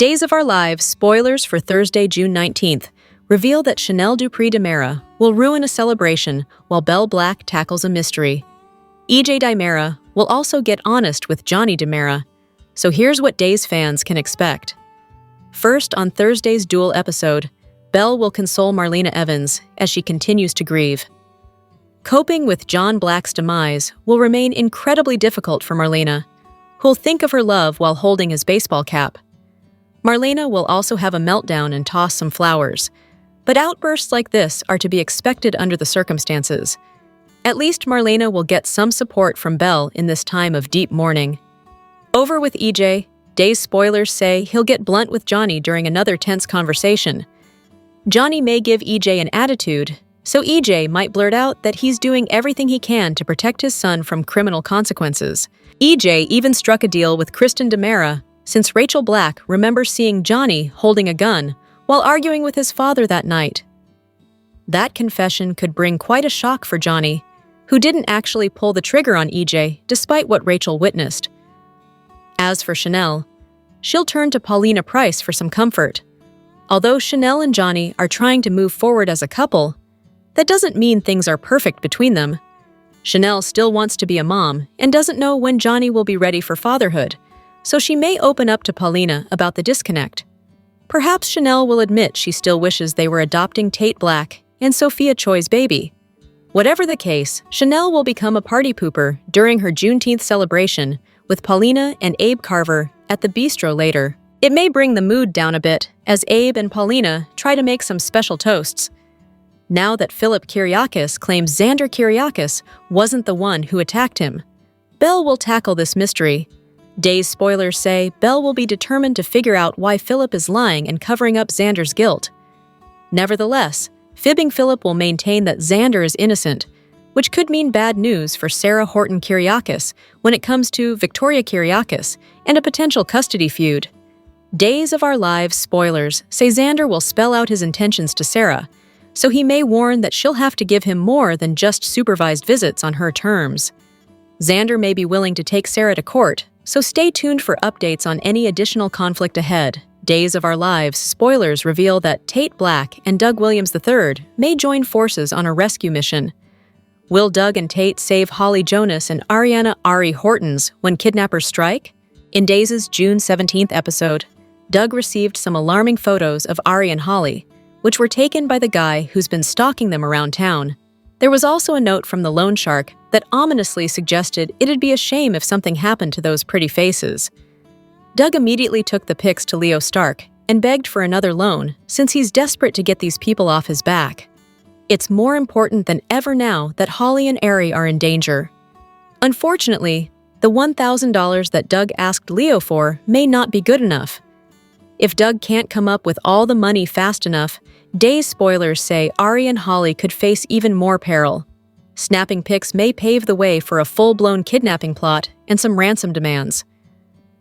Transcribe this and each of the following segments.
Days of Our Lives spoilers for Thursday, June 19th reveal that Chanel Dupree DiMera will ruin a celebration while Belle Black tackles a mystery. EJ DiMera will also get honest with Johnny DiMera, so here's what Days fans can expect. First, on Thursday's duel episode, Belle will console Marlena Evans as she continues to grieve. Coping with John Black's demise will remain incredibly difficult for Marlena, who'll think of her love while holding his baseball cap. Marlena will also have a meltdown and toss some flowers, but outbursts like this are to be expected under the circumstances. At least Marlena will get some support from Belle in this time of deep mourning. Over with EJ, Days spoilers say he'll get blunt with Johnny during another tense conversation. Johnny may give EJ an attitude, so EJ might blurt out that he's doing everything he can to protect his son from criminal consequences. EJ even struck a deal with Kristen DiMera, since Rachel Black remembers seeing Johnny holding a gun while arguing with his father that night. That confession could bring quite a shock for Johnny, who didn't actually pull the trigger on EJ despite what Rachel witnessed. As for Chanel, she'll turn to Paulina Price for some comfort. Although Chanel and Johnny are trying to move forward as a couple, that doesn't mean things are perfect between them. Chanel still wants to be a mom and doesn't know when Johnny will be ready for fatherhood, so she may open up to Paulina about the disconnect. Perhaps Chanel will admit she still wishes they were adopting Tate Black and Sophia Choi's baby. Whatever the case, Chanel will become a party pooper during her Juneteenth celebration with Paulina and Abe Carver at the bistro later. It may bring the mood down a bit as Abe and Paulina try to make some special toasts. Now that Philip Kyriakis claims Xander Kyriakis wasn't the one who attacked him, Belle will tackle this mystery. Days spoilers say Belle will be determined to figure out why Philip is lying and covering up Xander's guilt. Nevertheless, fibbing Philip will maintain that Xander is innocent, which could mean bad news for Sarah Horton Kyriakis when it comes to Victoria Kyriakis and a potential custody feud. Days of Our Lives spoilers say Xander will spell out his intentions to Sarah, so he may warn that she'll have to give him more than just supervised visits on her terms. Xander may be willing to take Sarah to court, so stay tuned for updates on any additional conflict ahead. Days of Our Lives spoilers reveal that Tate Black and Doug Williams III may join forces on a rescue mission. Will Doug and Tate save Holly Jonas and Ariana Ari Hortons when kidnappers strike? In Days' June 17th episode, Doug received some alarming photos of Ari and Holly, which were taken by the guy who's been stalking them around town. There was also a note from the loan shark that ominously suggested it'd be a shame if something happened to those pretty faces. Doug immediately took the pics to Leo Stark and begged for another loan since he's desperate to get these people off his back. It's more important than ever now that Holly and Ari are in danger. Unfortunately, the $1,000 that Doug asked Leo for may not be good enough. If Doug can't come up with all the money fast enough, Days spoilers say Ari and Holly could face even more peril. Snapping pics may pave the way for a full-blown kidnapping plot and some ransom demands.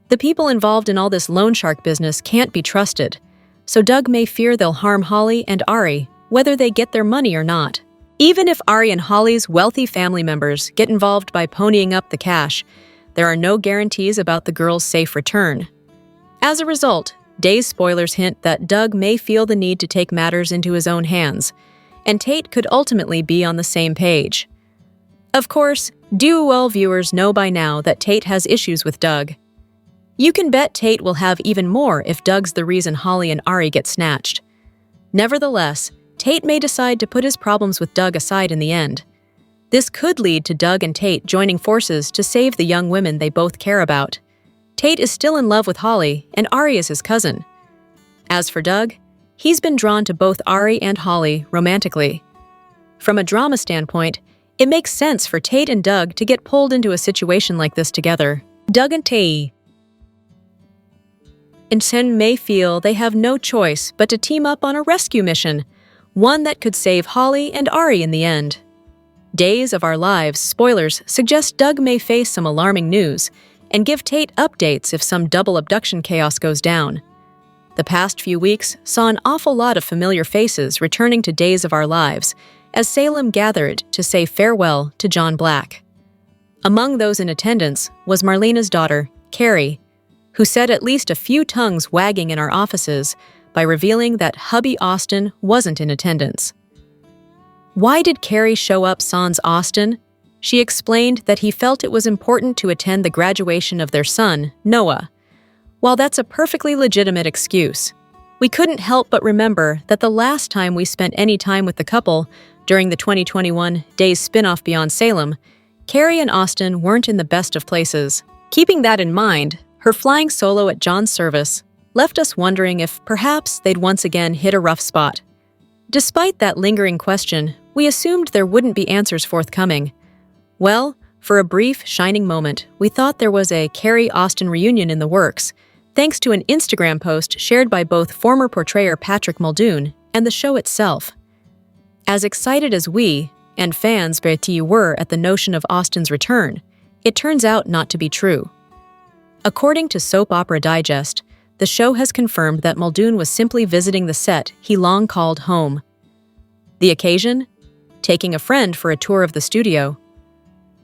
The people involved in all this loan shark business can't be trusted, so Doug may fear they'll harm Holly and Ari, whether they get their money or not. Even if Ari and Holly's wealthy family members get involved by ponying up the cash, there are no guarantees about the girls' safe return. As a result, Days spoilers hint that Doug may feel the need to take matters into his own hands, and Tate could ultimately be on the same page. Of course, DOL viewers know by now that Tate has issues with Doug. You can bet Tate will have even more if Doug's the reason Holly and Ari get snatched. Nevertheless, Tate may decide to put his problems with Doug aside in the end. This could lead to Doug and Tate joining forces to save the young women they both care about. Tate is still in love with Holly, and Ari is his cousin. As for Doug, he's been drawn to both Ari and Holly romantically. From a drama standpoint, it makes sense for Tate and Doug to get pulled into a situation like this together. Doug and Tate may feel they have no choice but to team up on a rescue mission, one that could save Holly and Ari in the end. Days of Our Lives spoilers suggest Doug may face some alarming news and give Tate updates if some double abduction chaos goes down. The past few weeks saw an awful lot of familiar faces returning to Days of Our Lives as Salem gathered to say farewell to John Black. Among those in attendance was Marlena's daughter, Carrie, who set at least a few tongues wagging in our offices by revealing that hubby Austin wasn't in attendance. Why did Carrie show up sans Austin? She explained that he felt it was important to attend the graduation of their son, Noah. While that's a perfectly legitimate excuse, we couldn't help but remember that the last time we spent any time with the couple, during the 2021 Days spin-off Beyond Salem, Carrie and Austin weren't in the best of places. Keeping that in mind, her flying solo at John's service left us wondering if perhaps they'd once again hit a rough spot. Despite that lingering question, we assumed there wouldn't be answers forthcoming. Well, for a brief, shining moment, we thought there was a Carrie-Austin reunion in the works, thanks to an Instagram post shared by both former portrayer Patric Muldoon and the show itself. As excited as we, and fans Betty were at the notion of Austin's return, it turns out not to be true. According to Soap Opera Digest, the show has confirmed that Muldoon was simply visiting the set he long called home. The occasion? Taking a friend for a tour of the studio.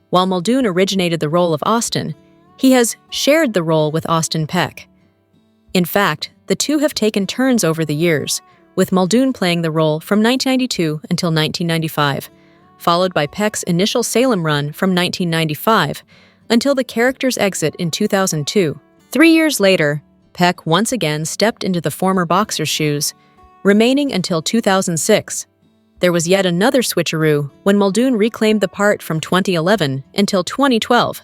While Muldoon originated the role of Austin, he has shared the role with Austin Peck. In fact, the two have taken turns over the years, with Muldoon playing the role from 1992 until 1995, followed by Peck's initial Salem run from 1995 until the character's exit in 2002. 3 years later, Peck once again stepped into the former boxer's shoes, remaining until 2006. There was yet another switcheroo when Muldoon reclaimed the part from 2011 until 2012,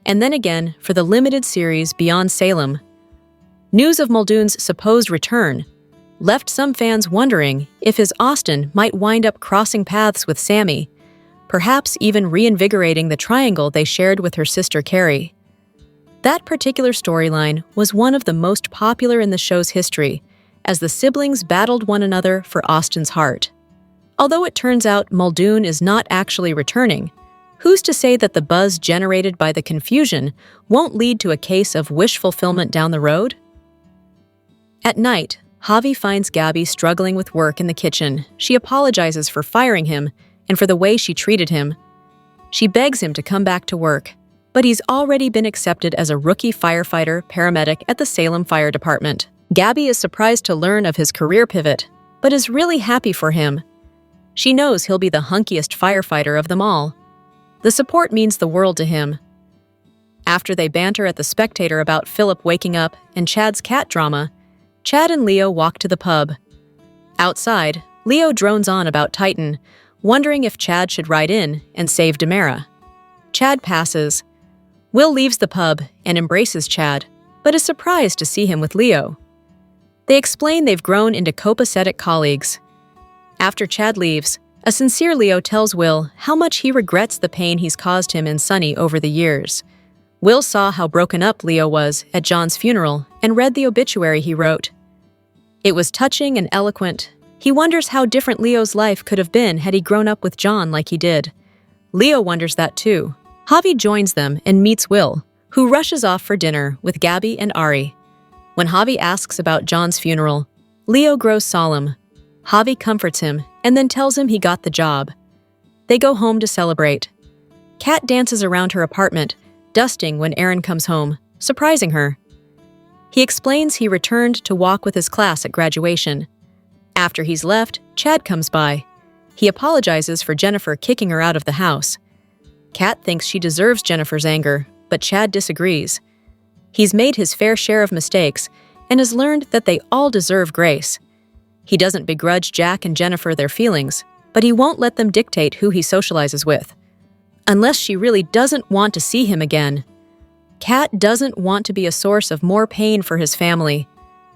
and then again for the limited series Beyond Salem. News of Muldoon's supposed return left some fans wondering if his Austin might wind up crossing paths with Sammy, perhaps even reinvigorating the triangle they shared with her sister Carrie. That particular storyline was one of the most popular in the show's history, as the siblings battled one another for Austin's heart. Although it turns out Muldoon is not actually returning, who's to say that the buzz generated by the confusion won't lead to a case of wish fulfillment down the road? At night, Javi finds Gabby struggling with work in the kitchen. She apologizes for firing him and for the way she treated him. She begs him to come back to work, but he's already been accepted as a rookie firefighter-paramedic at the Salem Fire Department. Gabby is surprised to learn of his career pivot, but is really happy for him. She knows he'll be the hunkiest firefighter of them all. The support means the world to him. After they banter at the Spectator about Philip waking up and Chad's cat drama, Chad and Leo walk to the pub. Outside, Leo drones on about Titan, wondering if Chad should ride in and save Demera. Chad passes. Will leaves the pub and embraces Chad, but is surprised to see him with Leo. They explain they've grown into copacetic colleagues. After Chad leaves, a sincere Leo tells Will how much he regrets the pain he's caused him and Sunny over the years. Will saw how broken up Leo was at John's funeral and read the obituary he wrote. It was touching and eloquent. He wonders how different Leo's life could have been had he grown up with John like he did. Leo wonders that too. Javi joins them and meets Will, who rushes off for dinner with Gabby and Ari. When Javi asks about John's funeral, Leo grows solemn. Javi comforts him and then tells him he got the job. They go home to celebrate. Kat dances around her apartment, dusting when Aaron comes home, surprising her. He explains he returned to walk with his class at graduation. After he's left, Chad comes by. He apologizes for Jennifer kicking her out of the house. Kat thinks she deserves Jennifer's anger, but Chad disagrees. He's made his fair share of mistakes and has learned that they all deserve grace. He doesn't begrudge Jack and Jennifer their feelings, but he won't let them dictate who he socializes with. Unless she really doesn't want to see him again. Kat doesn't want to be a source of more pain for his family.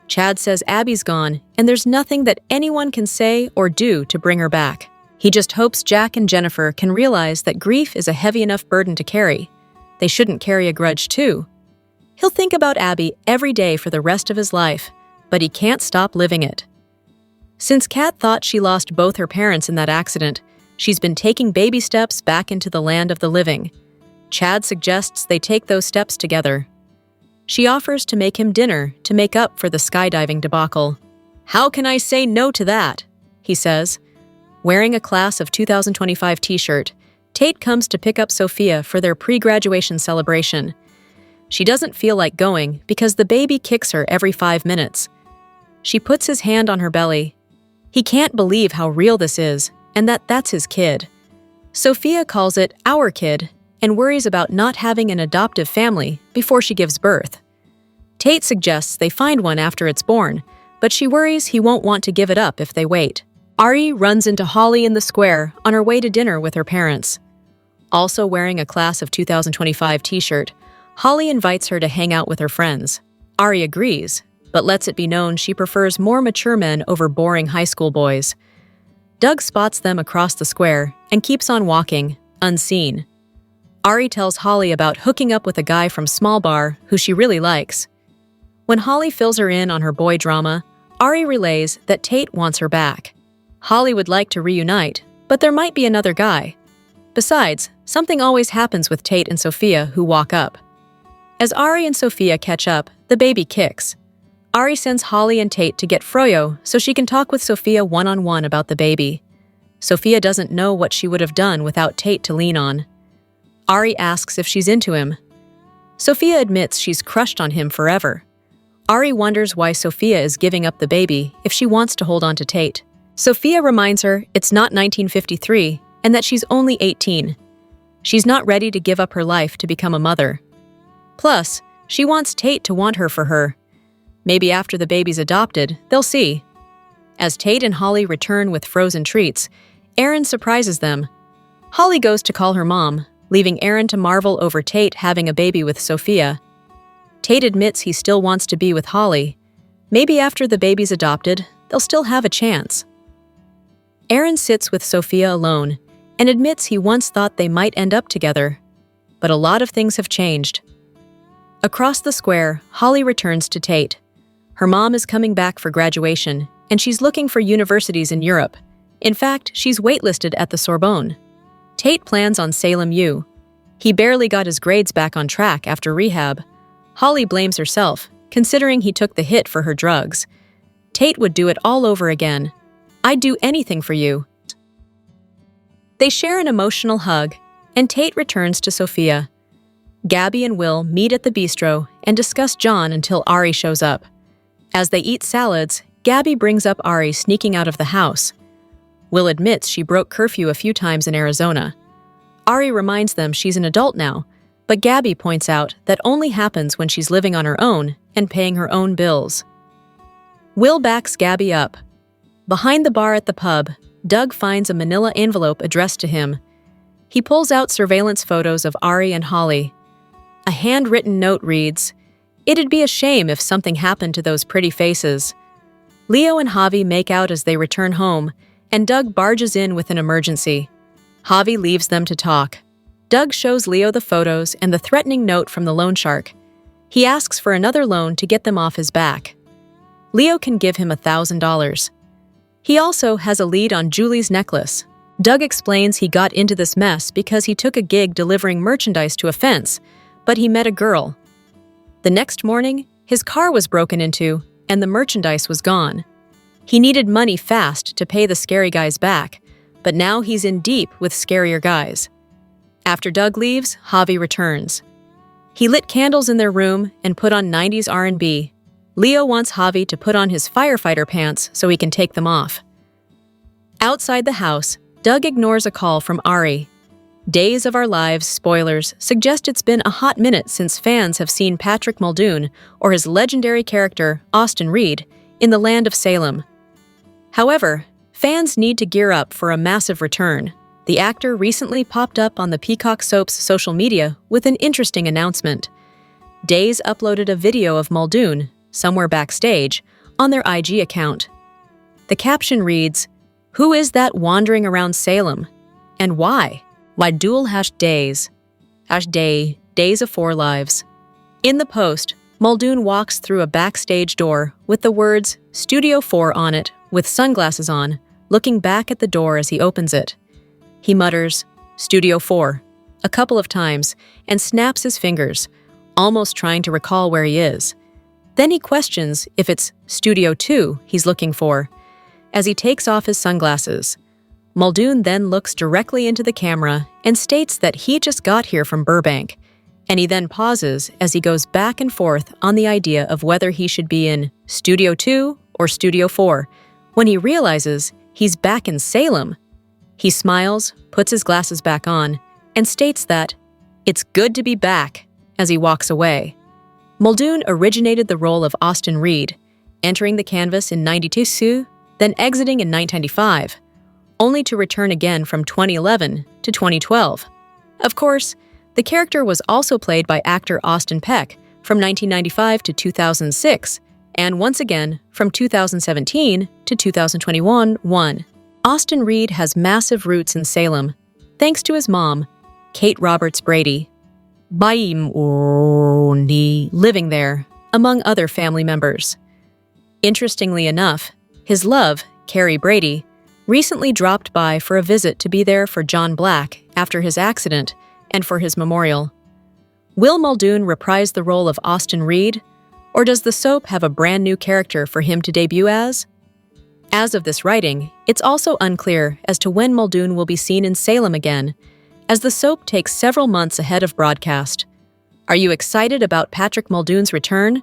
Chad says Abby's gone, and there's nothing that anyone can say or do to bring her back. He just hopes Jack and Jennifer can realize that grief is a heavy enough burden to carry. They shouldn't carry a grudge too. He'll think about Abby every day for the rest of his life, but he can't stop living it. Since Kat thought she lost both her parents in that accident, she's been taking baby steps back into the land of the living. Chad suggests they take those steps together. She offers to make him dinner to make up for the skydiving debacle. "How can I say no to that?" he says. Wearing a Class of 2025 t-shirt, Tate comes to pick up Sophia for their pre-graduation celebration. She doesn't feel like going because the baby kicks her every 5 minutes. She puts his hand on her belly. He can't believe how real this is and that that's his kid. Sophia calls it our kid and worries about not having an adoptive family before she gives birth. Tate suggests they find one after it's born, but she worries he won't want to give it up if they wait. Ari runs into Holly in the square on her way to dinner with her parents. Also wearing a Class of 2025 t-shirt, Holly invites her to hang out with her friends. Ari agrees, but lets it be known she prefers more mature men over boring high school boys. Doug spots them across the square and keeps on walking, unseen. Ari tells Holly about hooking up with a guy from Small Bar who she really likes. When Holly fills her in on her boy drama, Ari relays that Tate wants her back. Holly would like to reunite, but there might be another guy. Besides, something always happens with Tate and Sophia who walk up. As Ari and Sophia catch up, the baby kicks. Ari sends Holly and Tate to get Froyo so she can talk with Sophia one-on-one about the baby. Sophia doesn't know what she would have done without Tate to lean on. Ari asks if she's into him. Sophia admits she's crushed on him forever. Ari wonders why Sophia is giving up the baby if she wants to hold on to Tate. Sophia reminds her it's not 1953 and that she's only 18. She's not ready to give up her life to become a mother. Plus, she wants Tate to want her for her. Maybe after the baby's adopted, they'll see. As Tate and Holly return with frozen treats, Aaron surprises them. Holly goes to call her mom, leaving Aaron to marvel over Tate having a baby with Sophia. Tate admits he still wants to be with Holly. Maybe after the baby's adopted, they'll still have a chance. Aaron sits with Sophia alone and admits he once thought they might end up together. But a lot of things have changed. Across the square, Holly returns to Tate. Her mom is coming back for graduation, and she's looking for universities in Europe. In fact, she's waitlisted at the Sorbonne. Tate plans on Salem U. He barely got his grades back on track after rehab. Holly blames herself, considering he took the hit for her drugs. Tate would do it all over again. I'd do anything for you. They share an emotional hug, and Tate returns to Sophia. Gabby and Will meet at the bistro and discuss John until Ari shows up. As they eat salads, Gabby brings up Ari sneaking out of the house. Will admits she broke curfew a few times in Arizona. Ari reminds them she's an adult now, but Gabby points out that only happens when she's living on her own and paying her own bills. Will backs Gabby up. Behind the bar at the pub, Doug finds a manila envelope addressed to him. He pulls out surveillance photos of Ari and Holly. A handwritten note reads, "It'd be a shame if something happened to those pretty faces." Leo and Javi make out as they return home, and Doug barges in with an emergency. Javi leaves them to talk. Doug shows Leo the photos and the threatening note from the loan shark. He asks for another loan to get them off his back. Leo can give him $1,000. He also has a lead on Julie's necklace. Doug explains he got into this mess because he took a gig delivering merchandise to a fence, but he met a girl. The next morning, his car was broken into, and the merchandise was gone. He needed money fast to pay the scary guys back, but now he's in deep with scarier guys. After Doug leaves, Javi returns. He lit candles in their room and put on 90s R&B. Leo wants Javi to put on his firefighter pants so he can take them off. Outside the house, Doug ignores a call from Ari. Days of Our Lives spoilers suggest it's been a hot minute since fans have seen Patric Muldoon or his legendary character, Austin Reed, in the land of Salem. However, fans need to gear up for a massive return. The actor recently popped up on the Peacock soap's social media with an interesting announcement. Days uploaded a video of Muldoon, somewhere backstage, on their IG account. The caption reads, "Who is that wandering around Salem? And why? Why dual #days? Days of 4 lives." In the post, Muldoon walks through a backstage door with the words Studio 4 on it, with sunglasses on, looking back at the door as he opens it. He mutters, "Studio 4," a couple of times and snaps his fingers, almost trying to recall where he is. Then he questions if it's Studio 2 he's looking for, as he takes off his sunglasses. Muldoon then looks directly into the camera and states that he just got here from Burbank, and he then pauses as he goes back and forth on the idea of whether he should be in Studio 2 or Studio 4, when he realizes he's back in Salem. He smiles, puts his glasses back on, and states that it's good to be back as he walks away. Muldoon originated the role of Austin Reed, entering the canvas in 92, then exiting in 1995, only to return again from 2011 to 2012. Of course, the character was also played by actor Austin Peck from 1995 to 2006, and once again from 2017 to 2021. Austin Reed has massive roots in Salem, thanks to his mom, Kate Roberts Brady, living there, among other family members. Interestingly enough, his love, Carrie Brady, recently dropped by for a visit to be there for John Black after his accident and for his memorial. Will Muldoon reprise the role of Austin Reed, or does the soap have a brand new character for him to debut as? As of this writing, it's also unclear as to when Muldoon will be seen in Salem again, as the soap takes several months ahead of broadcast. Are you excited about Patric Muldoon's return?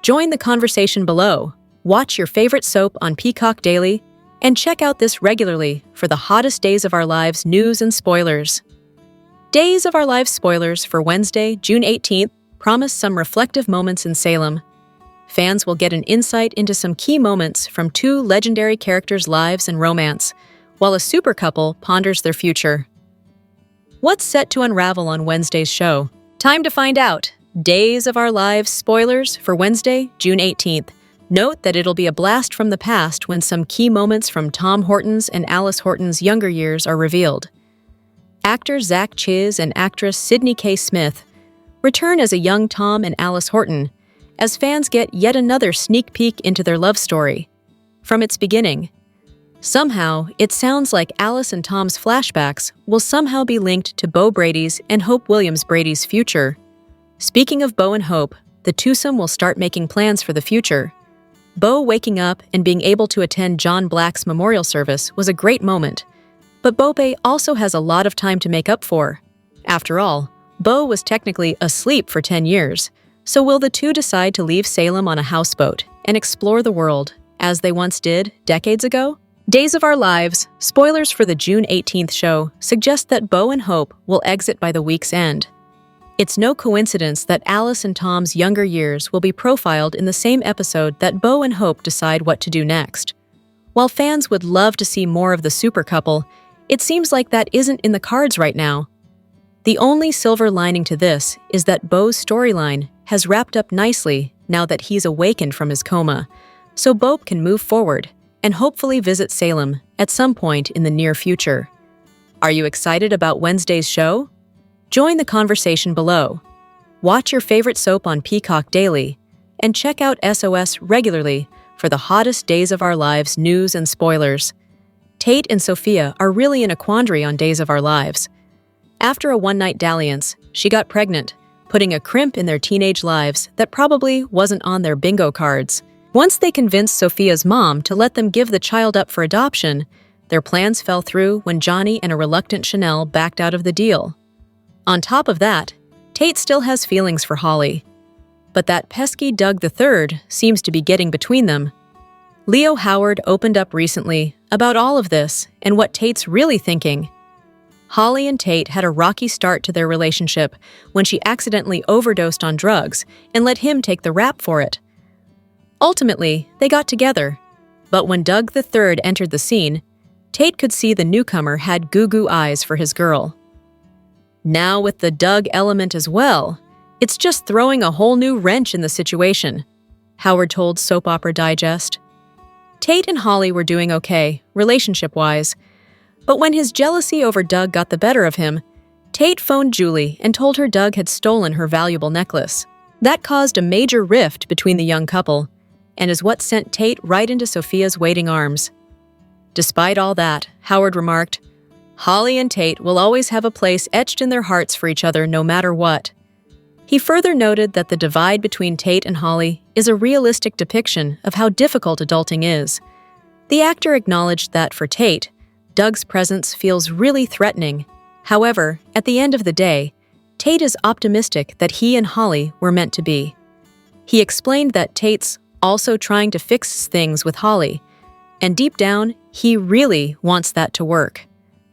Join the conversation below, watch your favorite soap on Peacock Daily, and check out this regularly for the hottest Days of Our Lives news and spoilers. Days of Our Lives spoilers for Wednesday, June 18th promise some reflective moments in Salem. Fans will get an insight into some key moments from two legendary characters' lives and romance, while a super couple ponders their future. What's set to unravel on Wednesday's show? Time to find out. Days of Our Lives spoilers for Wednesday, June 18th. Note that it'll be a blast from the past when some key moments from Tom Horton's and Alice Horton's younger years are revealed. Actor Zach Chiz and actress Sydney K. Smith return as a young Tom and Alice Horton, as fans get yet another sneak peek into their love story. From its beginning, somehow it sounds like Alice and Tom's flashbacks will somehow be linked to Beau Brady's and Hope Williams Brady's future. Speaking of Beau and Hope, the twosome will start making plans for the future. Beau waking up and being able to attend John Black's memorial service was a great moment, but Beau also has a lot of time to make up for. After all, Beau was technically asleep for 10 years, so will the two decide to leave Salem on a houseboat and explore the world, as they once did decades ago? Days of Our Lives spoilers for the June 18th show suggest that Beau and Hope will exit by the week's end. It's no coincidence that Alice and Tom's younger years will be profiled in the same episode that Beau and Hope decide what to do next. While fans would love to see more of the super couple, it seems like that isn't in the cards right now. The only silver lining to this is that Beau's storyline has wrapped up nicely now that he's awakened from his coma, so Beau can move forward and hopefully visit Salem at some point in the near future. Are you excited about Wednesday's show? Join the conversation below. Watch your favorite soap on Peacock Daily, and check out SOS regularly for the hottest Days of Our Lives news and spoilers. Tate and Sophia are really in a quandary on Days of Our Lives. After a one-night dalliance, she got pregnant, putting a crimp in their teenage lives that probably wasn't on their bingo cards. Once they convinced Sophia's mom to let them give the child up for adoption, their plans fell through when Johnny and a reluctant Chanel backed out of the deal. On top of that, Tate still has feelings for Holly. But that pesky Doug III seems to be getting between them. Leo Howard opened up recently about all of this and what Tate's really thinking. Holly and Tate had a rocky start to their relationship when she accidentally overdosed on drugs and let him take the rap for it. Ultimately, they got together, but when Doug III entered the scene, Tate could see the newcomer had goo-goo eyes for his girl. Now with the Doug element as well, it's just throwing a whole new wrench in the situation, Howard told Soap Opera Digest. Tate and Holly were doing okay, relationship-wise, but when his jealousy over Doug got the better of him, Tate phoned Julie and told her Doug had stolen her valuable necklace. That caused a major rift between the young couple, and is what sent Tate right into Sophia's waiting arms. Despite all that, Howard remarked, Holly and Tate will always have a place etched in their hearts for each other no matter what. He further noted that the divide between Tate and Holly is a realistic depiction of how difficult adulting is. The actor acknowledged that for Tate, Doug's presence feels really threatening. However, at the end of the day, Tate is optimistic that he and Holly were meant to be. He explained that Tate's also trying to fix things with Holly, and deep down, he really wants that to work.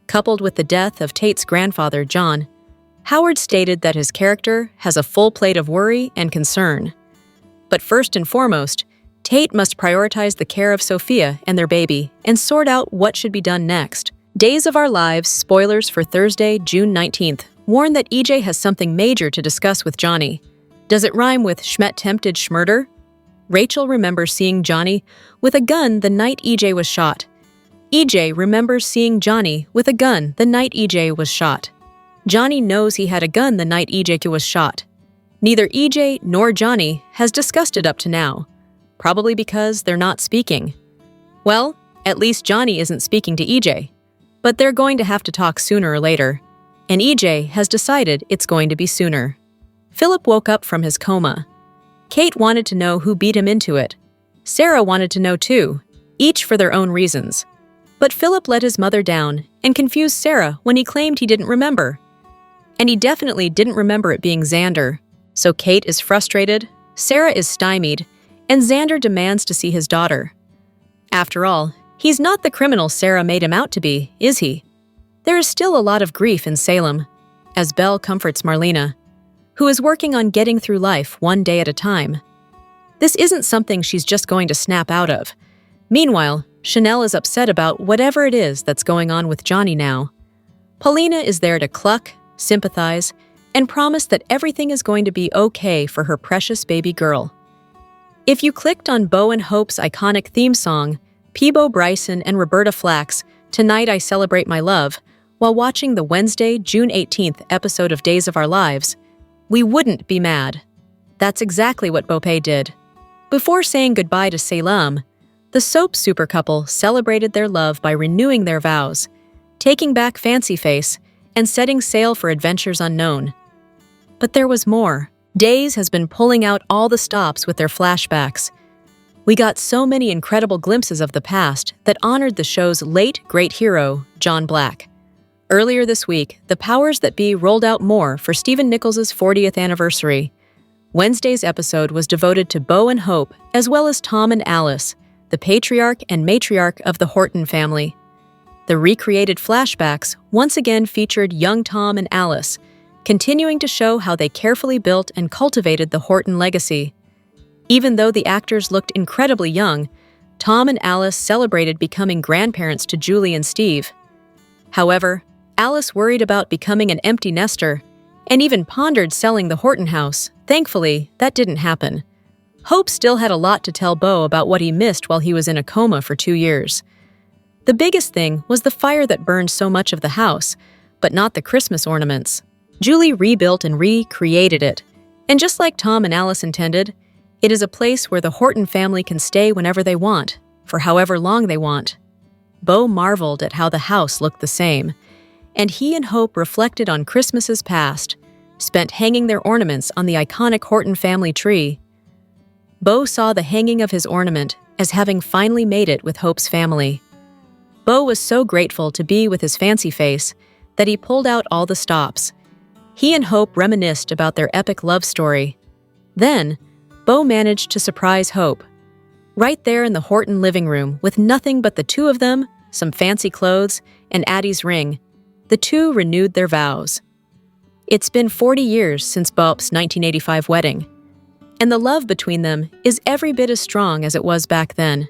Coupled with the death of Tate's grandfather, John, Howard stated that his character has a full plate of worry and concern. But first and foremost, Tate must prioritize the care of Sophia and their baby and sort out what should be done next. Days of Our Lives spoilers for Thursday, June 19th, warn that EJ has something major to discuss with Johnny. Does it rhyme with Schmet-tempted Schmurder? Rachel remembers seeing Johnny with a gun the night EJ was shot. EJ remembers seeing Johnny with a gun the night EJ was shot. Johnny knows he had a gun the night EJ was shot. Neither EJ nor Johnny has discussed it up to now, probably because they're not speaking. Well, at least Johnny isn't speaking to EJ, but they're going to have to talk sooner or later, and EJ has decided it's going to be sooner. Philip woke up from his coma. Kate wanted to know who beat him into it. Sarah wanted to know too, each for their own reasons. But Philip let his mother down and confused Sarah when he claimed he didn't remember. And he definitely didn't remember it being Xander. So Kate is frustrated, Sarah is stymied, and Xander demands to see his daughter. After all, he's not the criminal Sarah made him out to be, is he? There is still a lot of grief in Salem, as Belle comforts Marlena, who is working on getting through life one day at a time. This isn't something she's just going to snap out of. Meanwhile, Chanel is upset about whatever it is that's going on with Johnny now. Paulina is there to cluck, sympathize, and promise that everything is going to be okay for her precious baby girl. If you clicked on Bo and Hope's iconic theme song, Peebo Bryson and Roberta Flack's Tonight I Celebrate My Love, while watching the Wednesday, June 18th episode of Days of Our Lives, we wouldn't be mad. That's exactly what Bopay did. Before saying goodbye to Salem, the soap super couple celebrated their love by renewing their vows, taking back Fancy Face, and setting sail for adventures unknown. But there was more. Days has been pulling out all the stops with their flashbacks. We got so many incredible glimpses of the past that honored the show's late great hero, John Black. Earlier this week, the powers that be rolled out more for Stephen Nichols' 40th anniversary. Wednesday's episode was devoted to Bo and Hope, as well as Tom and Alice, the patriarch and matriarch of the Horton family. The recreated flashbacks once again featured young Tom and Alice, continuing to show how they carefully built and cultivated the Horton legacy. Even though the actors looked incredibly young, Tom and Alice celebrated becoming grandparents to Julie and Steve. However, Alice worried about becoming an empty nester and even pondered selling the Horton house. Thankfully, that didn't happen. Hope still had a lot to tell Bo about what he missed while he was in a coma for 2 years. The biggest thing was the fire that burned so much of the house, but not the Christmas ornaments. Julie rebuilt and recreated it, and just like Tom and Alice intended, it is a place where the Horton family can stay whenever they want, for however long they want. Bo marveled at how the house looked the same, and he and Hope reflected on Christmases past, spent hanging their ornaments on the iconic Horton family tree. Bo saw the hanging of his ornament as having finally made it with Hope's family. Bo was so grateful to be with his Fancy Face that he pulled out all the stops. He and Hope reminisced about their epic love story. Then, Bo managed to surprise Hope. Right there in the Horton living room with nothing but the two of them, some fancy clothes, and Addie's ring, the two renewed their vows. It's been 40 years since Bo's 1985 wedding, and the love between them is every bit as strong as it was back then.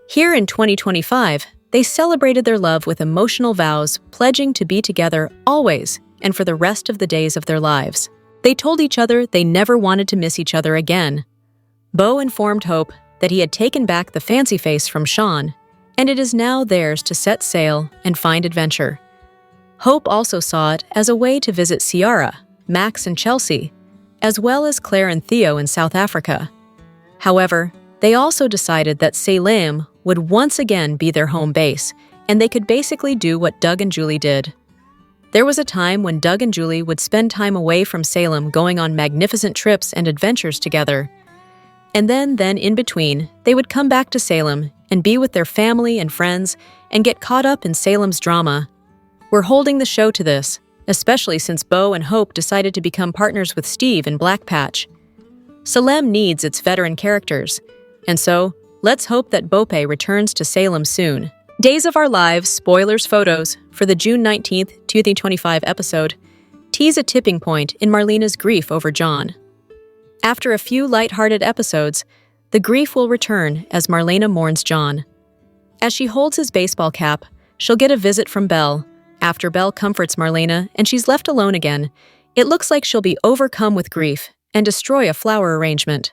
Here in 2025, they celebrated their love with emotional vows, pledging to be together always and for the rest of the days of their lives. They told each other they never wanted to miss each other again. Bo informed Hope that he had taken back the Fancy Face from Sean, and it is now theirs to set sail and find adventure. Hope also saw it as a way to visit Ciara, Max, and Chelsea, as well as Claire and Theo in South Africa. However, they also decided that Salem would once again be their home base, and they could basically do what Doug and Julie did. There was a time when Doug and Julie would spend time away from Salem going on magnificent trips and adventures together. And then in between, they would come back to Salem and be with their family and friends and get caught up in Salem's drama. We're holding the show to this, especially since Bo and Hope decided to become partners with Steve in Black Patch. Salem needs its veteran characters, and so let's hope that Bope returns to Salem soon. Days of Our Lives spoilers photos for the June 19th, 2025 episode tease a tipping point in Marlena's grief over John. After a few light-hearted episodes, the grief will return as Marlena mourns John. As she holds his baseball cap, she'll get a visit from Belle. After Belle comforts Marlena and she's left alone again, it looks like she'll be overcome with grief and destroy a flower arrangement.